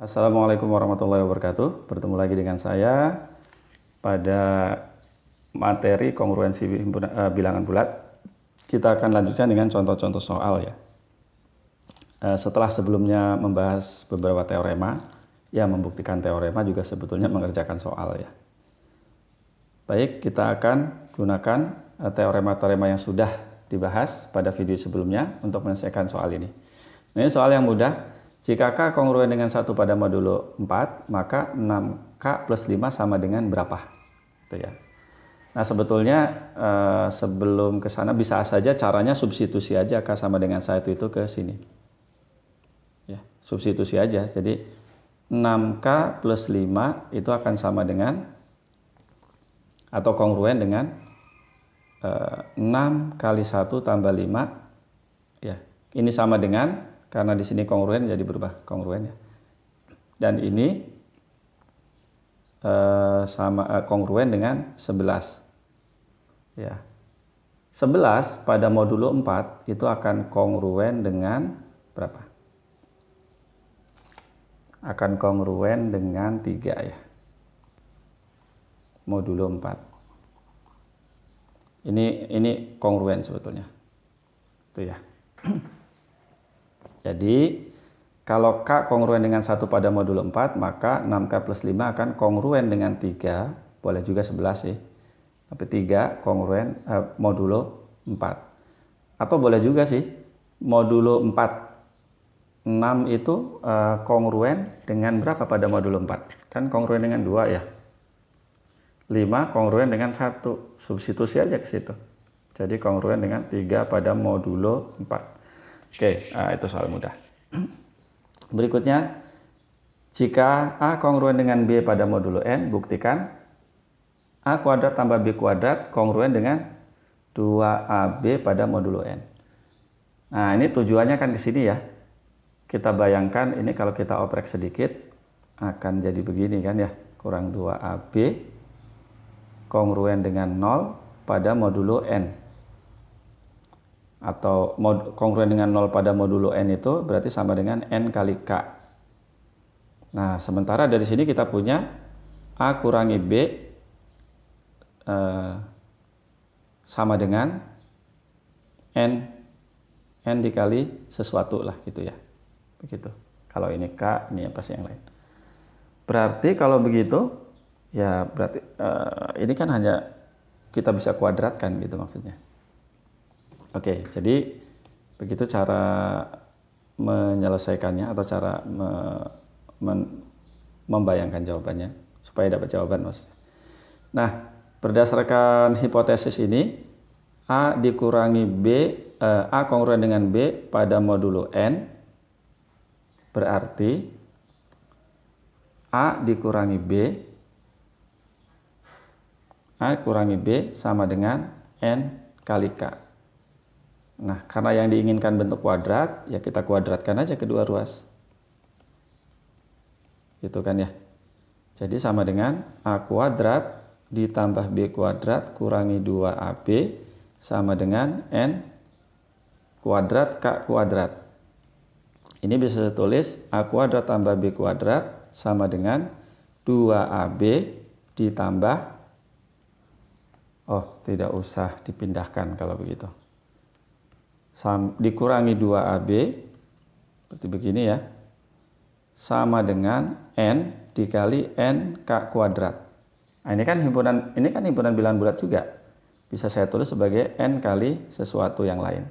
Assalamualaikum warahmatullahi wabarakatuh. Bertemu lagi dengan saya pada materi kongruensi bilangan bulat. Kita akan lanjutkan dengan contoh-contoh soal ya. Setelah sebelumnya membahas beberapa teorema, ya membuktikan teorema juga sebetulnya mengerjakan soal ya. Baik, kita akan gunakan teorema-teorema yang sudah dibahas pada video sebelumnya untuk menyelesaikan soal ini. Ini soal yang mudah. Jika K kongruen dengan 1 pada modulo 4, maka 6K plus 5 sama dengan berapa? Itu ya. Nah, sebetulnya sebelum ke sana bisa saja caranya substitusi aja K sama dengan 1 itu ke sini. Ya, substitusi aja. Jadi 6K plus 5 itu akan sama dengan atau kongruen dengan 6 kali 1 tambah 5. Ya, ini sama dengan, karena di sini kongruen jadi berubah kongruen ya. Dan ini sama kongruen dengan 11. Ya. 11 pada modulo 4 itu akan kongruen dengan berapa? Akan kongruen dengan 3 ya. Modulo 4. Ini kongruen sebetulnya. Itu ya. Jadi, kalau K kongruen dengan 1 pada modulo 4, maka 6K plus 5 akan kongruen dengan 3, boleh juga 11 sih. Tapi 3 kongruen modulo 4. Atau boleh juga sih, modulo 4. 6 itu kongruen dengan berapa pada modulo 4? Kan kongruen dengan 2 ya. 5 kongruen dengan 1. Substitusi aja ke situ. Jadi kongruen dengan 3 pada modulo 4. Oke, itu soal mudah. Berikutnya, jika A kongruen dengan B pada modulo N, buktikan A kuadrat tambah B kuadrat kongruen dengan 2AB pada modulo N. Nah, ini tujuannya kan di sini ya. Kita bayangkan ini kalau kita oprek sedikit, akan jadi begini kan ya. Kurang 2AB kongruen dengan 0 pada modulo N. Atau kongruen dengan 0 pada modulo N itu berarti sama dengan N kali K. Nah, sementara dari sini kita punya A kurangi B sama dengan N dikali sesuatu lah gitu ya. Begitu. Kalau ini K, ini pasti yang lain. Berarti kalau begitu, ya berarti ini kan hanya kita bisa kuadratkan gitu maksudnya. Oke, jadi begitu cara menyelesaikannya atau cara membayangkan jawabannya supaya dapat jawaban maksudnya. Nah, berdasarkan hipotesis ini A dikurangi B, A kongruen dengan B pada modulo N berarti A dikurangi B, A kurangi B sama dengan N kali K. Nah, karena yang diinginkan bentuk kuadrat, ya kita kuadratkan aja kedua ruas. Gitu kan ya. Jadi sama dengan A kuadrat ditambah B kuadrat kurangi 2AB sama dengan N kuadrat K kuadrat. Ini bisa saya tulis A kuadrat tambah B kuadrat sama dengan 2AB ditambah, tidak usah dipindahkan kalau begitu. Dikurangi 2AB seperti begini ya, sama dengan N dikali N K kuadrat. Nah, ini kan himpunan bilangan bulat juga, bisa saya tulis sebagai N kali sesuatu yang lain.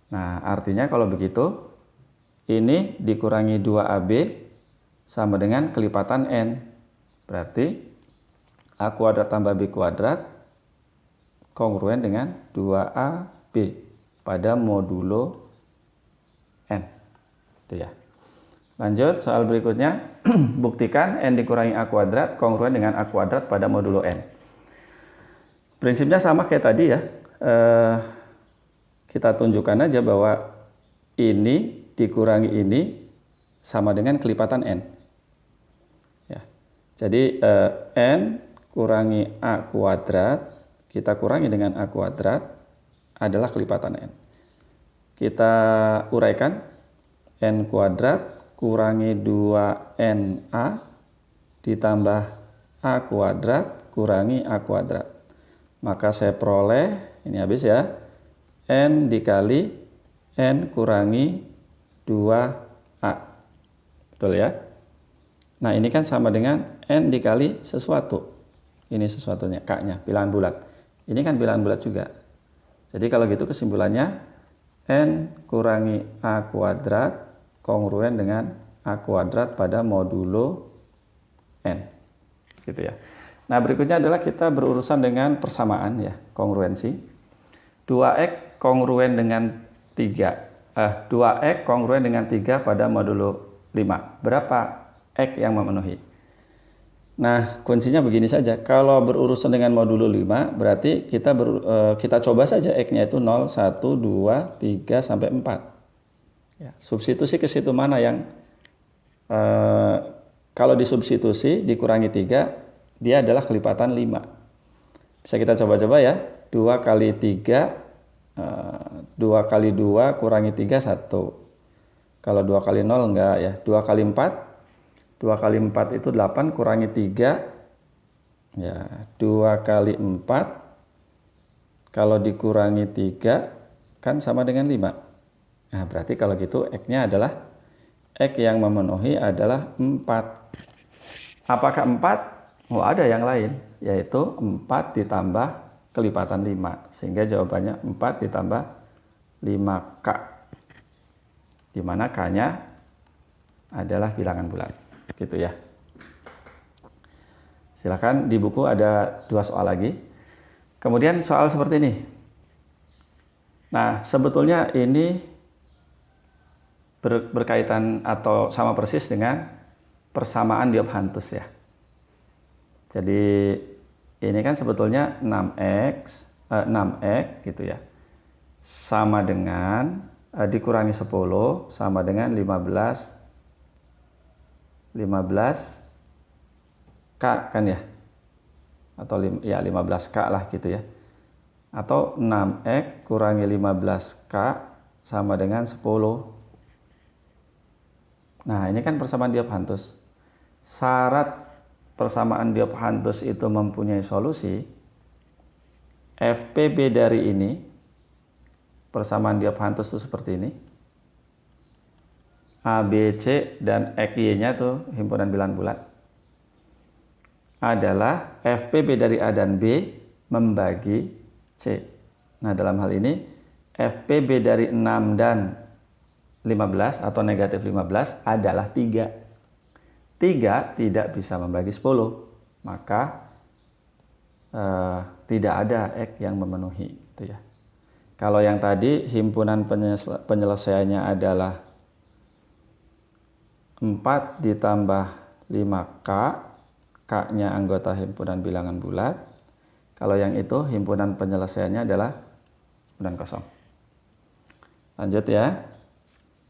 Nah, artinya kalau begitu ini dikurangi 2AB sama dengan kelipatan N, berarti A kuadrat tambah B kuadrat kongruen dengan 2AB pada modulo N. Itu ya. Lanjut, soal berikutnya. Buktikan N dikurangi A kuadrat kongruen dengan A kuadrat pada modulo N. Prinsipnya sama kayak tadi ya. Kita tunjukkan aja bahwa ini dikurangi ini sama dengan kelipatan N. Ya. Jadi N kurangi A kuadrat, kita kurangi dengan A kuadrat adalah kelipatan N. Kita uraikan N kuadrat kurangi 2NA ditambah A kuadrat kurangi A kuadrat. Maka saya peroleh, ini habis ya, N dikali N kurangi 2A. Betul ya? Nah ini kan sama dengan N dikali sesuatu. Ini sesuatunya, K-nya, bilangan bulat. Ini kan bilangan bulat juga. Jadi kalau gitu kesimpulannya, N kurangi A kuadrat kongruen dengan A kuadrat pada modulo N. Gitu ya. Nah berikutnya adalah kita berurusan dengan persamaan ya, kongruensi. 2X kongruen dengan 2X kongruen dengan 3 pada modulo 5. Berapa X yang memenuhi? Nah kuncinya begini saja. Kalau berurusan dengan modulo 5 berarti kita coba saja X-nya itu 0, 1, 2, 3, sampai 4. Ya, substitusi ke situ mana yang kalau disubstitusi dikurangi 3 dia adalah kelipatan 5. Bisa kita coba-coba ya. 2 kali 3 2 kali 2 kurangi 3 1. Kalau 2 kali 0 enggak ya. 2 kali 4 2 kali 4 itu 8 kurangi 3 ya 2 kali 4 kalau dikurangi 3 kan sama dengan 5. Nah berarti kalau gitu X-nya adalah X yang memenuhi adalah 4. Apakah 4? Oh ada yang lain, yaitu 4 ditambah kelipatan 5. Sehingga jawabannya 4 ditambah 5K. Di mana K-nya adalah bilangan bulat. Gitu ya. Silakan di buku ada 2 soal lagi. Kemudian soal seperti ini. Nah, sebetulnya ini berkaitan atau sama persis dengan persamaan Diophantus ya. Jadi ini kan sebetulnya 6x gitu ya. Sama dengan dikurangi 10 sama dengan 15 K kan ya. Atau ya 15K lah gitu ya. Atau 6x kurangi 15K sama dengan 10. Nah, ini kan persamaan Diophantus. Syarat persamaan Diophantus itu mempunyai solusi. FPB dari ini, persamaan Diophantus itu seperti ini. A, B, C, dan XY-nya tuh himpunan bilangan bulat. Adalah FPB dari A dan B membagi C. Nah, dalam hal ini, FPB dari 6 dan 15 atau negatif 15 adalah 3. 3 tidak bisa membagi 10. Maka tidak ada X yang memenuhi. Gitu ya. Kalau yang tadi himpunan penyelesaiannya adalah 4 ditambah 5K, K-nya anggota himpunan bilangan bulat. Kalau yang itu himpunan penyelesaiannya adalah himpunan kosong. Lanjut ya,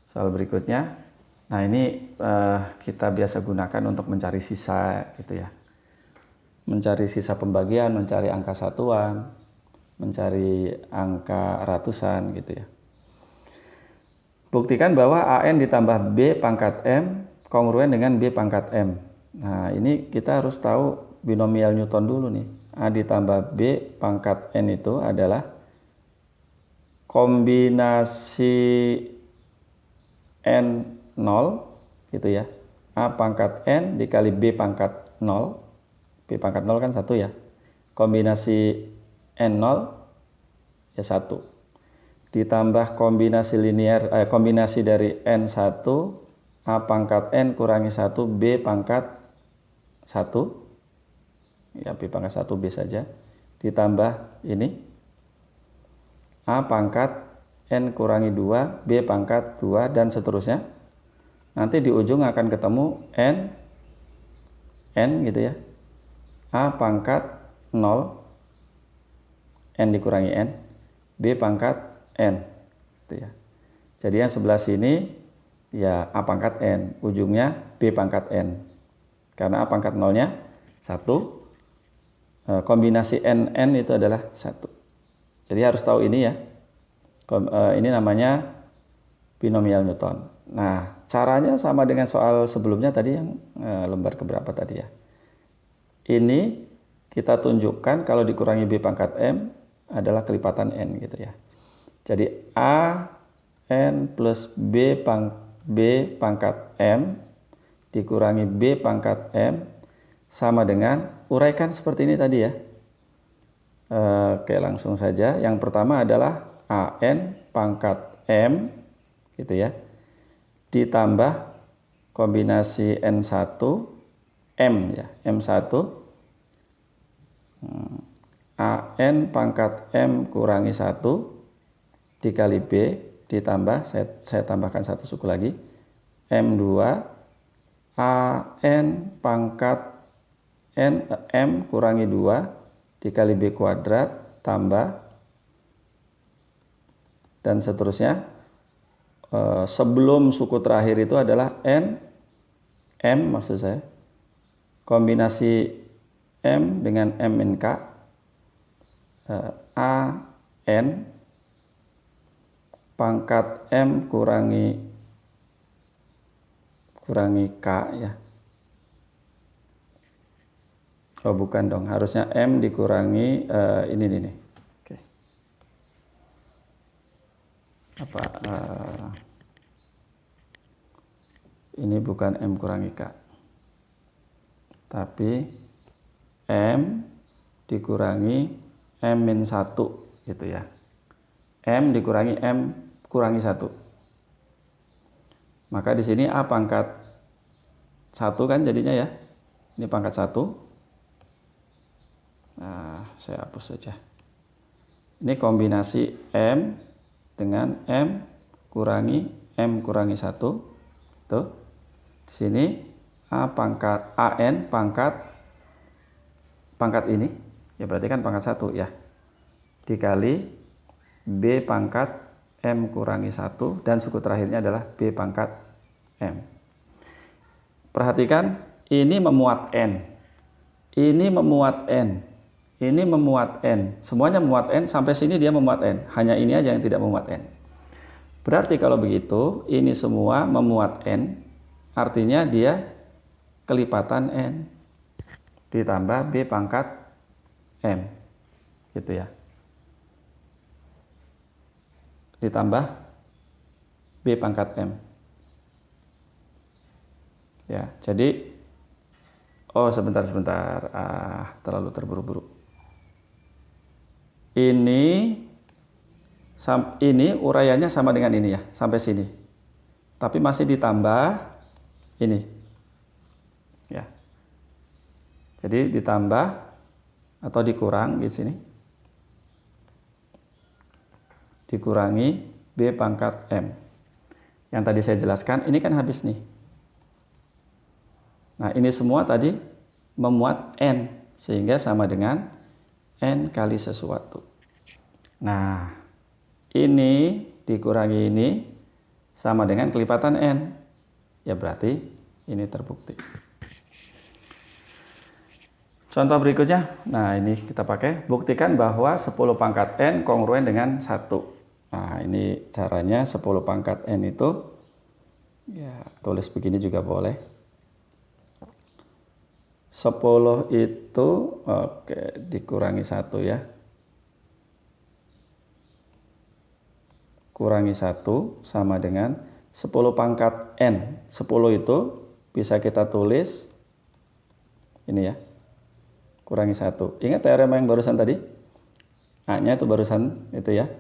soal berikutnya. Nah ini kita biasa gunakan untuk mencari sisa gitu ya. Mencari sisa pembagian, mencari angka satuan, mencari angka ratusan gitu ya. Buktikan bahwa AN ditambah B pangkat M kongruen dengan B pangkat M. Nah ini kita harus tahu binomial Newton dulu nih. A ditambah B pangkat N itu adalah kombinasi N0 gitu ya. A pangkat N dikali B pangkat 0. B pangkat 0 kan 1 ya. Kombinasi N0 ya 1. Ditambah kombinasi kombinasi dari N1 A pangkat N kurangi 1 B pangkat 1 ya B pangkat 1 B saja ditambah ini A pangkat N kurangi 2 B pangkat 2 dan seterusnya. Nanti di ujung akan ketemu N gitu ya. A pangkat 0 N dikurangi N B pangkat N gitu ya. Jadi yang sebelah sini ya A pangkat N, ujungnya B pangkat N. Karena A pangkat 0-nya 1, kombinasi NN itu adalah 1. Jadi harus tahu ini ya. Ini namanya binomial Newton. Nah, caranya sama dengan soal sebelumnya tadi yang lembar keberapa tadi ya. Ini kita tunjukkan kalau dikurangi B pangkat M adalah kelipatan N gitu ya. Jadi A N plus B pangkat M dikurangi B pangkat M sama dengan, uraikan seperti ini tadi ya. Oke, langsung saja. Yang pertama adalah AN pangkat M gitu ya, ditambah kombinasi N1 M ya, M1 AN pangkat M kurangi 1 dikali B ditambah, saya tambahkan satu suku lagi, M2 AN pangkat M kurangi 2 dikali B kuadrat tambah dan seterusnya. Sebelum suku terakhir itu adalah N, M maksud saya, kombinasi M dengan MNK, A, N, pangkat M kurangi K ya. Oh bukan dong, harusnya M dikurangi ini nih. Oke. Ini bukan M kurangi K, tapi M dikurangi M-1 gitu ya. M dikurangi M kurangi 1. Maka di sini A pangkat 1 kan jadinya ya. Ini pangkat 1. Nah, saya hapus saja. Ini kombinasi M dengan M kurangi 1. Tuh. Di sini A pangkat AN pangkat ini ya, berarti kan pangkat 1 ya, dikali B pangkat M kurangi 1 dan suku terakhirnya adalah B pangkat M. Perhatikan, ini memuat N, ini memuat N, ini memuat N, semuanya memuat N, sampai sini dia memuat N, hanya ini aja yang tidak memuat N. Berarti kalau begitu, ini semua memuat N, artinya dia kelipatan N ditambah B pangkat M gitu ya, ditambah B pangkat M ya. Jadi sebentar terlalu terburu-buru. Ini uraiannya sama dengan ini ya, sampai sini, tapi masih ditambah ini ya. Jadi ditambah atau dikurang di sini, dikurangi B pangkat M. Yang tadi saya jelaskan, ini kan habis nih. Nah, ini semua tadi memuat N, sehingga sama dengan N kali sesuatu. Nah, ini dikurangi ini sama dengan kelipatan N. Ya berarti ini terbukti. Contoh berikutnya, nah ini kita pakai, buktikan bahwa 10 pangkat N kongruen dengan 1. Nah ini caranya, 10 pangkat N itu, ya tulis begini juga boleh. 10 itu, dikurangi 1 ya. Kurangi 1 sama dengan 10 pangkat N. 10 itu bisa kita tulis, ini ya, kurangi 1. Ingat teorema yang barusan tadi? A-nya itu barusan itu ya.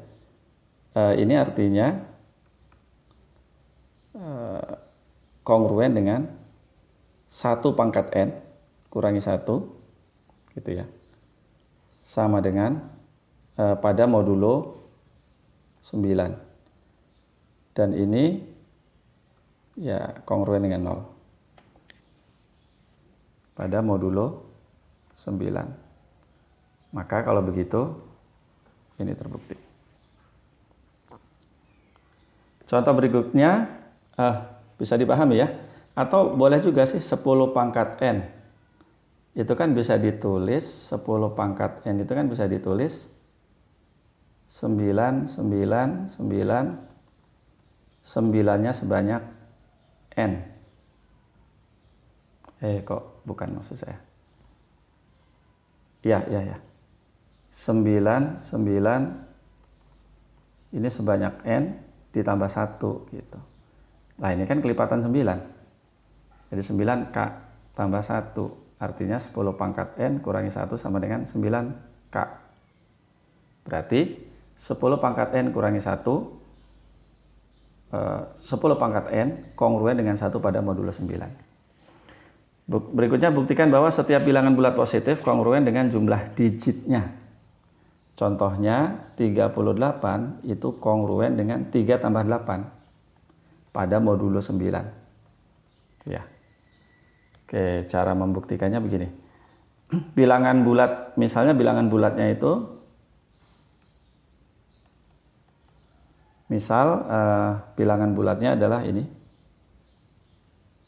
Ini artinya kongruen dengan 1 pangkat N kurangi 1 gitu ya. Sama dengan pada modulo 9. Dan ini ya kongruen dengan 0. Pada modulo 9. Maka kalau begitu ini terbukti. Contoh berikutnya bisa dipahami ya, atau boleh juga sih 10 pangkat N. Itu kan bisa ditulis 10 pangkat N itu kan bisa ditulis 9, 9, 9 9-nya sebanyak N. Kok bukan maksud saya. Ya. 9 ini sebanyak N ditambah 1 gitu. Nah, ini kan kelipatan 9. Jadi 9K tambah 1. Artinya 10 pangkat N kurangi 1 sama dengan 9K. Berarti 10 pangkat N kurangi 1, 10 pangkat N kongruen dengan 1 pada modulo 9. Berikutnya buktikan bahwa setiap bilangan bulat positif kongruen dengan jumlah digitnya. Contohnya 38 itu kongruen dengan 3 tambah 8 pada modulo 9. Ya. Oke, cara membuktikannya begini. Bilangan bulat, misalnya bilangan bulatnya itu bilangan bulatnya adalah ini.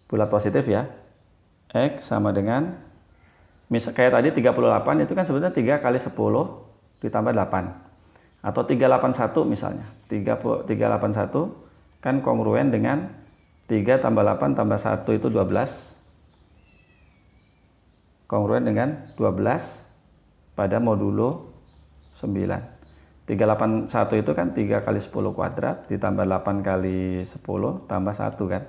Bulat positif ya. X sama dengan kayak tadi 38 itu kan sebenarnya 3 kali 10 ditambah 8. Atau 381 misalnya. 381 kan kongruen dengan 3 tambah 8 tambah 1 itu 12. Kongruen dengan 12 pada modulo 9. 381 itu kan 3 kali 10 kuadrat ditambah 8 kali 10 tambah 1 kan.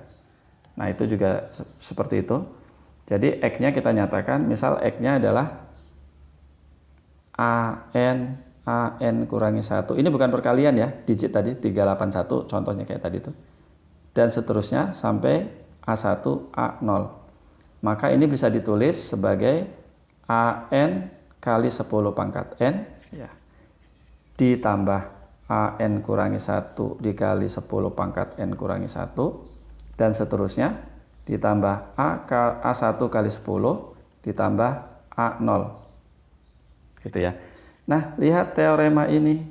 Nah itu juga seperti itu. Jadi X-nya kita nyatakan, misal X-nya adalah AN kurangi 1. Ini bukan perkalian ya, digit tadi 381 contohnya kayak tadi itu. Dan seterusnya sampai A1 A0. Maka ini bisa ditulis sebagai AN kali 10 pangkat N ya, ditambah AN kurangi 1 dikali 10 pangkat N kurangi 1 dan seterusnya ditambah A1 kali 10 ditambah A0 gitu ya. Nah lihat teorema ini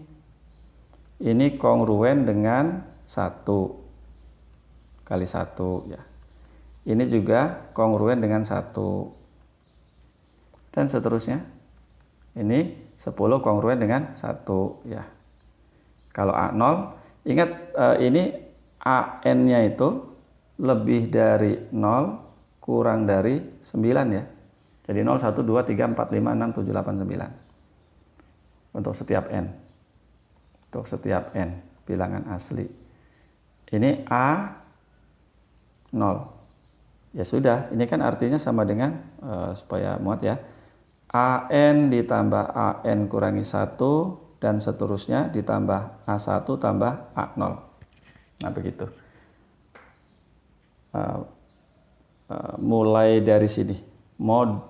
kongruen dengan 1 kali 1 ya. Ini juga kongruen dengan 1 dan seterusnya. Ini 10 kongruen dengan 1 ya. Kalau A0, ingat ini AN-nya itu lebih dari 0 kurang dari 9 ya. Jadi 0, 1, 2, 3, 4, 5, 6, 7, 8, 9. Untuk setiap N. Untuk setiap N bilangan asli. Ini A0. Ya sudah, ini kan artinya sama dengan supaya muat ya. AN ditambah AN kurangi 1 dan seterusnya ditambah A1 tambah A0. Nah begitu. Mulai dari sini mod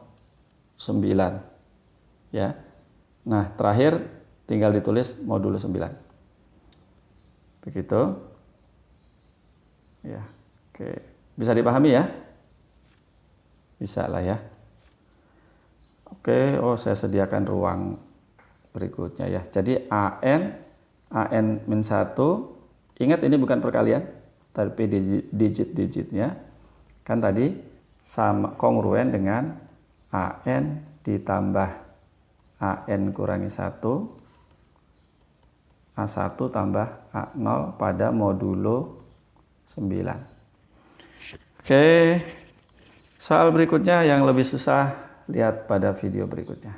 9 ya. Nah terakhir tinggal ditulis modulo 9 begitu ya. Oke, bisa dipahami ya, bisa lah ya. Oke, saya sediakan ruang berikutnya ya. Jadi AN min 1, ingat ini bukan perkalian tapi digit-digitnya kan tadi sama kongruen dengan AN ditambah AN kurangi 1 A1 tambah A0 pada modulo 9. Oke, soal berikutnya yang lebih susah lihat pada video berikutnya.